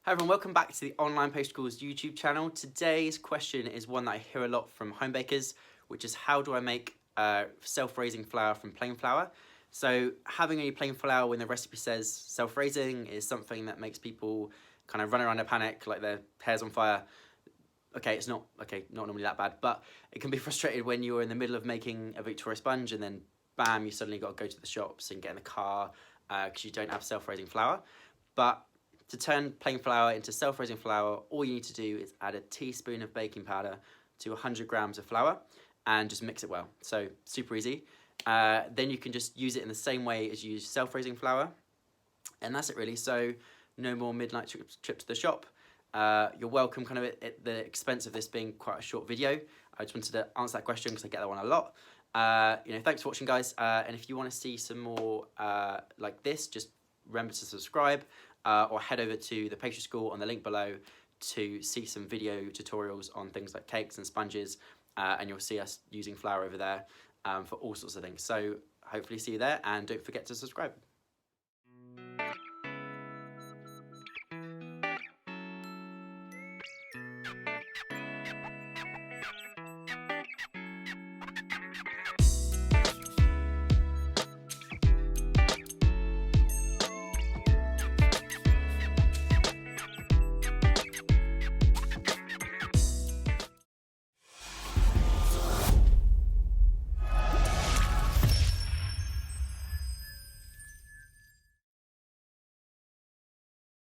Hi everyone, welcome back to the Online Pastry School's YouTube channel. Today's question is one that I hear a lot from home bakers, which is how do I make self-raising flour from plain flour? So having any plain flour when the recipe says self-raising is something that makes people kind of run around in a panic like their hair's on fire. It's not normally that bad, but it can be frustrated when you're in the middle of making a Victoria sponge and then bam, you suddenly got to go to the shops and get in the car because you don't have self-raising flour. But to turn plain flour into self-raising flour, all you need to do is add a teaspoon of baking powder to 100 grams of flour and just mix it well. So super easy. Then you can just use it in the same way as you use self-raising flour. And that's it really. So no more midnight trip to the shop. You're welcome kind of at the expense of this being quite a short video. I just wanted to answer that question because I get that one a lot. Thanks for watching guys. And if you want to see some more like this, just remember to subscribe. Or head over to the Pastry School on the link below to see some video tutorials on things like cakes and sponges, and you'll see us using flour over there for all sorts of things. So hopefully see you there, and don't forget to subscribe.